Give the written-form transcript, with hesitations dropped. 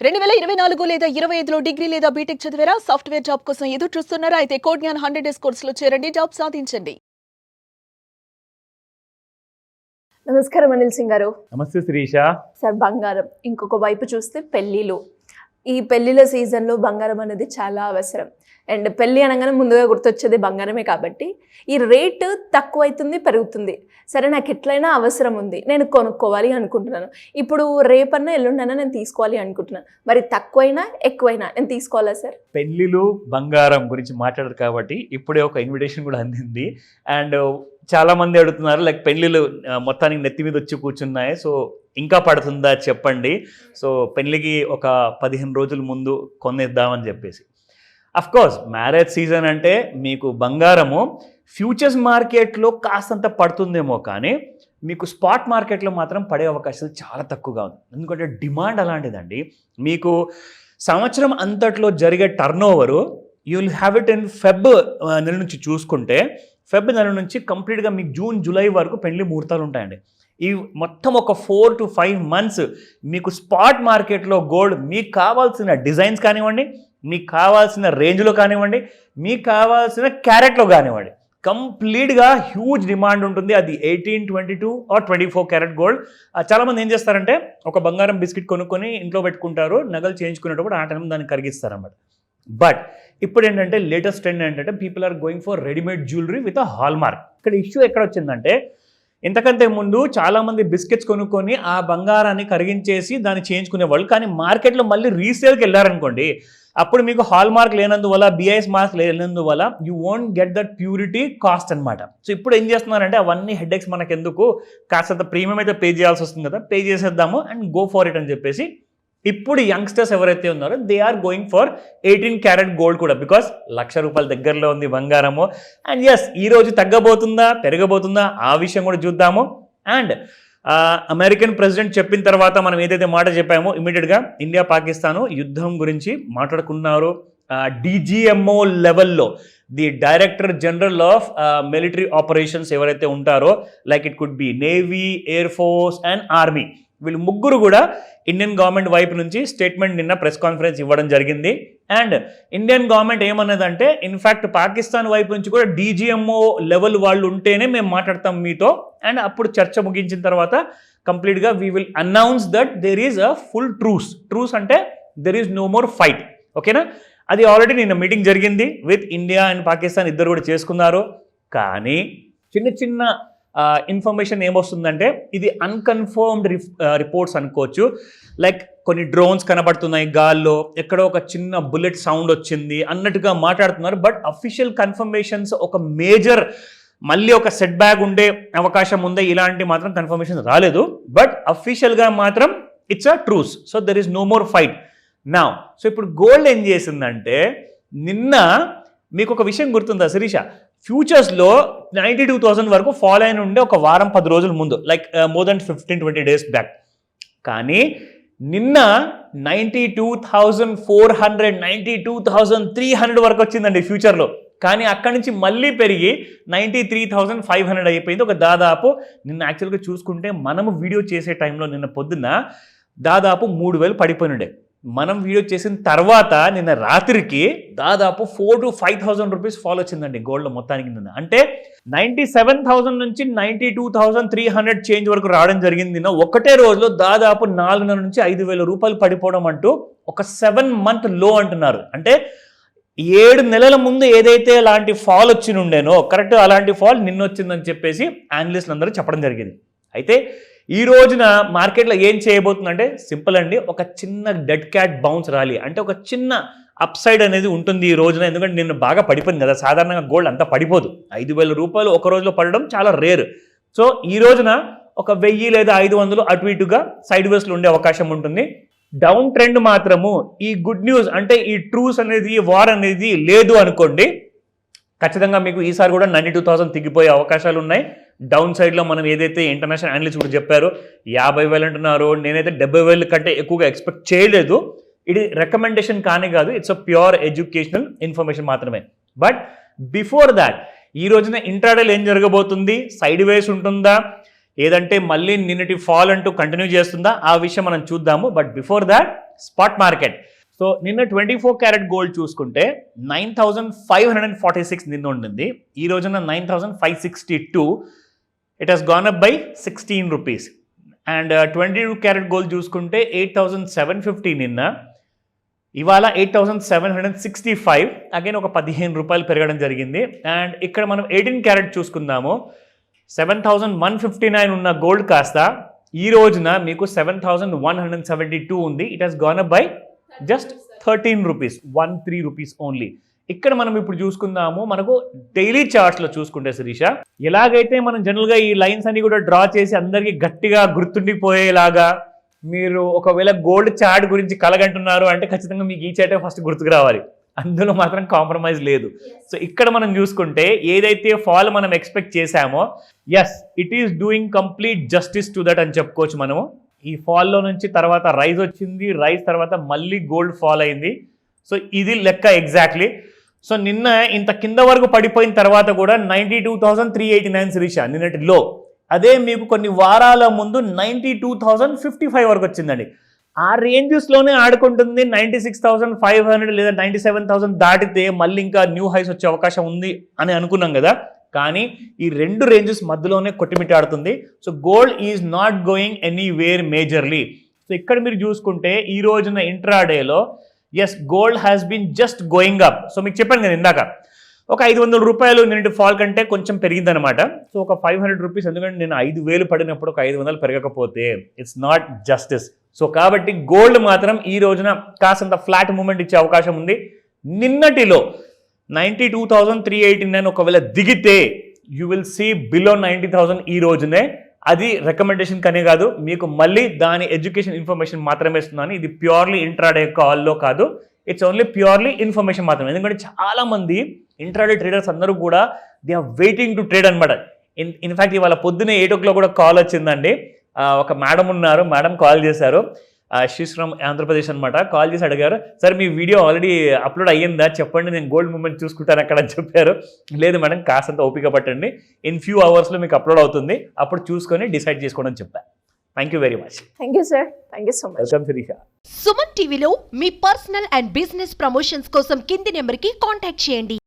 2024 లేదా 25లో డిగ్రీ లేదా బీటెక్ చదివారా? సాఫ్ట్‌వేర్ జాబ్ కోసం ఎదురు చూస్తున్నారా? అయితే కోడ్ జ్ఞాన్ 100 డేస్ కోర్సులో చేరండి, జాబ్ సాధించండి. నమస్కారం అనిల్ సింగ్ గారు. నమస్తే శిరీష. సార్, బంగారం ఇంకొక వైపు చూస్తే పెళ్లిలు. ఈ పెళ్లిల సీజన్లో బంగారం అనేది చాలా అవసరం. అండ్ పెళ్ళి అనగానే ముందుగా గుర్తొచ్చేది బంగారమే కాబట్టి ఈ రేటు తక్కువైతుంది, పెరుగుతుంది. సరే, నాకు ఎట్లయినా అవసరం ఉంది, నేను కొనుక్కోవాలి అనుకుంటున్నాను. ఇప్పుడు రేపన్నా ఎల్లుండన్నా నేను తీసుకోవాలి అనుకుంటున్నాను. మరి తక్కువైనా ఎక్కువైనా నేను తీసుకోవాలా సార్? పెళ్ళిళ్ళు బంగారం గురించి మాట్లాడారు కాబట్టి ఇప్పుడే ఒక ఇన్విటేషన్ కూడా అందింది. అండ్ చాలా మంది అడుగుతున్నారు, లైక్ పెళ్ళిళ్ళు మొత్తానికి నెత్తి మీద వచ్చి కూర్చున్నాయి, సో ఇంకా పడుతుందా చెప్పండి. సో పెళ్ళికి ఒక 15 రోజుల ముందు కొనేద్దామని చెప్పేసి. అఫ్కోర్స్ మ్యారేజ్ సీజన్ అంటే మీకు బంగారము ఫ్యూచర్స్ మార్కెట్లో కాస్తంత పడుతుందేమో, కానీ మీకు స్పాట్ మార్కెట్లో మాత్రం పడే అవకాశాలు చాలా తక్కువగా ఉంది. ఎందుకంటే డిమాండ్ అలాంటిదండి. మీకు సంవత్సరం అంతట్లో జరిగే turn over you will have it in Feb నెల నుంచి చూసుకుంటే, ఫెబ్ నెల నుంచి కంప్లీట్గా మీకు జూన్ జూలై వరకు పెళ్లి ముహూర్తాలు ఉంటాయండి. ఈ మొత్తం ఒక 4 to 5 months మీకు స్పాట్ మార్కెట్లో గోల్డ్ మీకు కావాల్సిన డిజైన్స్ కానివ్వండి, మీకు కావాల్సిన రేంజ్లో కానివ్వండి, మీకు కావాల్సిన క్యారెట్లో కానివ్వండి, కంప్లీట్గా హ్యూజ్ డిమాండ్ ఉంటుంది. అది 18, 22 or 24 క్యారెట్ గోల్డ్. చాలామంది ఏం చేస్తారంటే ఒక బంగారం బిస్కెట్ కొనుక్కొని ఇంట్లో పెట్టుకుంటారు, నగలు చేయించుకునేటప్పుడు ఆ టైం దాన్ని కరిగిస్తారన్నమాట. బట్ ఇప్పుడు ఏంటంటే లేటెస్ట్ ట్రెండ్ ఏంటంటే people are going for readymade jewellery with a hallmark. ఇక్కడ ఇష్యూ ఎక్కడ వచ్చిందంటే, ఇంతకంటే ముందు చాలామంది బిస్కెట్స్ కొనుక్కొని ఆ బంగారాన్ని కరిగించేసి దాన్ని చేయించుకునేవాళ్ళు. కానీ మార్కెట్లో మళ్ళీ రీసేల్కి వెళ్ళారనుకోండి, అప్పుడు మీకు హాల్ మార్క్ లేనందువల్ల, బిఐఎస్ మార్క్ లేనందువల్ల you won't get that purity cost అనమాట. సో ఇప్పుడు ఏం చేస్తున్నారంటే అవన్నీ హెడ్ఏక్స్ మనకెందుకు, కాస్తంత ప్రీమియం అయితే పే చేయాల్సి వస్తుంది కదా, పే చేసేద్దాము అండ్ గో ఫర్ ఇట్ అని చెప్పేసి ఇప్పుడు యంగ్స్టర్స్ ఎవరైతే ఉన్నారో they are going for 18 carat gold కూడా, బికాస్ ₹1,00,000 దగ్గరలో ఉంది బంగారము. అండ్ ఎస్, ఈరోజు తగ్గబోతుందా పెరగబోతుందా ఆ విషయం కూడా చూద్దాము. అండ్ అమెరికన్ ప్రెసిడెంట్ చెప్పిన తర్వాత మనం ఏదైతే మాట చెప్పామో ఇమీడియట్గా ఇండియా పాకిస్తాను యుద్ధం గురించి మాట్లాడుకున్నారు. డిజిఎంఓ లెవెల్లో the director general of military operations ఎవరైతే ఉంటారో, like it could be navy, air force and army, వీళ్ళు ముగ్గురు కూడా ఇండియన్ గవర్నమెంట్ వైపు నుంచి స్టేట్మెంట్ నిన్న ప్రెస్ కాన్ఫరెన్స్ ఇవ్వడం జరిగింది. అండ్ ఇండియన్ గవర్నమెంట్ ఏమన్నదంటే, ఇన్ఫ్యాక్ట్ పాకిస్తాన్ వైపు నుంచి కూడా డిజిఎంఓ లెవెల్ వాళ్ళు ఉంటేనే మేము మాట్లాడతాం మీతో, అండ్ అప్పుడు చర్చ ముగించిన తర్వాత కంప్లీట్గా we will announce that there is a full truce అంటే there is no more fight. ఓకేనా? అది ఆల్రెడీ నిన్న మీటింగ్ జరిగింది విత్ ఇండియా అండ్ పాకిస్తాన్, ఇద్దరు కూడా చేసుకున్నారు. కానీ చిన్న ఇన్ఫర్మేషన్ ఏమొస్తుందంటే, ఇది అన్కన్ఫర్మ్డ్ రిపోర్ట్స్ అనుకోవచ్చు. లైక్ కొన్ని డ్రోన్స్ కనబడుతున్నాయి గాల్లో, ఎక్కడో ఒక చిన్న బుల్లెట్ సౌండ్ వచ్చింది అన్నట్టుగా మాట్లాడుతున్నారు. బట్ అఫీషియల్ కన్ఫర్మేషన్స్ ఒక మేజర్ మళ్ళీ ఒక సెట్ బ్యాక్ ఉండే అవకాశం ఉందే, ఇలాంటి మాత్రం కన్ఫర్మేషన్ రాలేదు. బట్ అఫీషియల్గా మాత్రం it's a truce. So there is no more fight now. So ఇప్పుడు గోల్డ్ ఏం చేసిందంటే, నిన్న మీకు ఒక విషయం గుర్తుందా శిరీష, ఫ్యూచర్స్లో 92,000 వరకు ఫాలో అయిన ఉండే ఒక వారం 10 రోజుల ముందు, like more than 15-20 days back. కానీ నిన్న 92,400, 92,300 వరకు వచ్చిందండి ఫ్యూచర్లో. కానీ అక్కడి నుంచి మళ్ళీ పెరిగి 93,500 అయిపోయింది. ఒక దాదాపు నిన్న యాక్చువల్గా చూసుకుంటే మనము వీడియో చేసే టైంలో నిన్న పొద్దున్న దాదాపు 3,000 పడిపోయినుండే. మనం వీడియో చేసిన తర్వాత నిన్న రాత్రికి దాదాపు 4,000 to 5,000 రూపీస్ ఫాల్ వచ్చిందండి గోల్డ్ మొత్తానికి నిన్న. అంటే 97,000 నుంచి 92,300 చేంజ్ వరకు రావడం జరిగింది నిన్న. ఒకటే రోజులో దాదాపు 4,000 నుంచి 5,000 రూపాయలు పడిపోవడం అంటూ ఒక 7 month లో అంటున్నారు. అంటే 7 నెలల ముందు ఏదైతే అలాంటి ఫాల్ వచ్చి ఉండేనో కరెక్ట్ అలాంటి ఫాల్ నిన్న వచ్చిందని చెప్పేసి అనలిస్టులు అందరూ చెప్పడం జరిగింది. అయితే ఈ రోజున మార్కెట్లో ఏం చేయబోతుందంటే సింపుల్ అండి, ఒక చిన్న డెడ్ క్యాట్ బౌన్స్ ర్యాలీ, అంటే ఒక చిన్న అప్ సైడ్ అనేది ఉంటుంది ఈ రోజున. ఎందుకంటే నిన్న బాగా పడిపోయింది కదా, సాధారణంగా గోల్డ్ అంతా పడిపోదు. 5,000 రూపాయలు ఒక రోజులో పడడం చాలా రేర్. సో ఈ రోజున ఒక 1,000 లేదా 500 అటు ఇటుగా సైడ్ వేస్లో ఉండే అవకాశం ఉంటుంది. డౌన్ ట్రెండ్ మాత్రము ఈ గుడ్ న్యూస్ అంటే ఈ ట్రూస్ అనేది, వార్ అనేది లేదు అనుకోండి, ఖచ్చితంగా మీకు ఈసారి కూడా 92,000 తిగిపోయే అవకాశాలు ఉన్నాయి. డౌన్ సైడ్లో మనం ఏదైతే ఇంటర్నేషనల్ అనలిస్ట్ కూడా చెప్పారు 50,000 అంటున్నారు, నేనైతే 70,000 కంటే ఎక్కువగా ఎక్స్పెక్ట్ చేయలేదు. ఇది రికమెండేషన్ కానీ కాదు, it's a pure educational information మాత్రమే. బట్ బిఫోర్ దాట్ ఈ రోజున ఇంట్రాడేలో ఏం జరగబోతుంది, సైడ్ వేస్ ఉంటుందా, ఏదంటే మళ్ళీ నిన్నటి ఫాల్ అంటూ కంటిన్యూ చేస్తుందా, ఆ విషయం మనం చూద్దాము. But before that spot market. So నిన్న 24 క్యారెట్ గోల్డ్ చూసుకుంటే 9,546 నిన్న ఉండింది. ఈ రోజున 9,562. It has gone up by 16 rupees. And 22 carat gold చూసుకుంటే 8,750 నిన్న, ఇవాళ 8,765. అగైన్ ఒక 15 రూపాయలు పెరగడం జరిగింది. అండ్ ఇక్కడ మనం 18 క్యారెట్ చూసుకుందాము. 7,159 ఉన్న గోల్డ్ కాస్త ఈ రోజున మీకు 7,172 ఉంది. It has gone up by just 13 rupees, 13 rupees only. ఇక్కడ మనం ఇప్పుడు చూసుకుందాము, మనకు డైలీ చార్ట్స్లో చూసుకుంటే శిరీష, ఎలాగైతే మనం జనరల్గా ఈ లైన్స్ అన్ని కూడా డ్రా చేసి అందరికీ గట్టిగా గుర్తుండిపోయేలాగా, మీరు ఒకవేళ గోల్డ్ చార్ట్ గురించి కలగంటున్నారు అంటే ఖచ్చితంగా మీకు ఈ చార్టే ఫస్ట్ గుర్తుకు రావాలి, అందులో మాత్రం కాంప్రమైజ్ లేదు. సో ఇక్కడ మనం చూసుకుంటే ఏదైతే ఫాల్ మనం ఎక్స్పెక్ట్ చేశామో, yes it is doing complete justice to that అని చెప్పుకోవచ్చు మనము. ఈ ఫాల్లో నుంచి తర్వాత రైజ్ వచ్చింది, రైజ్ తర్వాత మళ్ళీ గోల్డ్ ఫాల్ అయింది. సో ఇది లెక్క ఎగ్జాక్ట్లీ. సో నిన్న ఇంత కింద వరకు పడిపోయిన తర్వాత కూడా 92,389 శిరీష నిన్నటి లో. అదే మీకు కొన్ని వారాల ముందు 92,055 వరకు వచ్చిందండి. ఆ రేంజెస్లోనే ఆడుకుంటుంది. 96,500 లేదా 97,000 దాటితే మళ్ళీ ఇంకా న్యూ హైస్ వచ్చే అవకాశం ఉంది అని అనుకున్నాం కదా, కానీ ఈ రెండు రేంజెస్ మధ్యలోనే కొట్టిమిట్టాడుతుంది. So gold is not going anywhere majorly. So ఇక్కడ మీరు చూసుకుంటే ఈ రోజున ఇంట్రాడేలో yes gold has been just going up. So మీకు చెప్పాను కదా ఇందాక, ఒక 500 రూపాయలు నిన్నటి ఫాల్ కంటే కొంచెం పెరిగిందనమాట. సో ఒక 500 రూపీస్, ఎందుకంటే నేను 5,000 పడినప్పుడు ఒక 500 పెరగకపోతే ఇట్స్ నాట్ జస్టిస్. సో కాబట్టి గోల్డ్ మాత్రం ఈ రోజున కాసంత ఫ్లాట్ మూమెంట్ ఇచ్చే అవకాశం ఉంది. నిన్నటిలో 92,389 ఒకవేళ దిగితే యూ విల్ సీ బిలో 90,000 ఈ రోజునే. అది రికమెండేషన్ కనే కాదు, మీకు మళ్ళీ దాని ఎడ్యుకేషన్ ఇన్ఫర్మేషన్ మాత్రమే ఇస్తున్నాను. ఇది ప్యూర్లీ ఇంట్రాడే కాల్లో కాదు, ఇట్స్ ఓన్లీ ప్యూర్లీ ఇన్ఫర్మేషన్ మాత్రమే. ఎందుకంటే చాలా మంది ఇంట్రాడే ట్రేడర్స్ అందరూ కూడా they are waiting to trade అనమాట. ఇన్ఫ్యాక్ట్ ఇవాళ పొద్దున్నే 8 o'clock కూడా కాల్ వచ్చిందండి. ఒక మేడం ఉన్నారు, మేడం కాల్ చేశారు, షీస్ ఫ్రమ్ ఆంధ్రప్రదేశ్ అనమాట. కాల్ చేసి అడిగారు, సార్ మీ వీడియో ఆల్రెడీ అప్లోడ్ అయ్యిందా చెప్పండి, నేను గోల్డ్ మూమెంట్ చూసుకుంటాను అక్కడ అని చెప్పారు. లేదు మేడం కాసంత ఓపిక పట్టండి, ఇన్ ఫ్యూ అవర్స్లో మీకు అప్లోడ్ అవుతుంది, అప్పుడు చూసుకొని డిసైడ్ చేసుకోండి అని చెప్పాను. Thank you very much. Thank you sir, thank you so much. Welcome Shirisha. Suman టీవీలో మీ పర్సనల్ అండ్ బిజినెస్ ప్రమోషన్స్ కోసం కింది నెంబర్కి కాంటాక్ట్ చేయండి.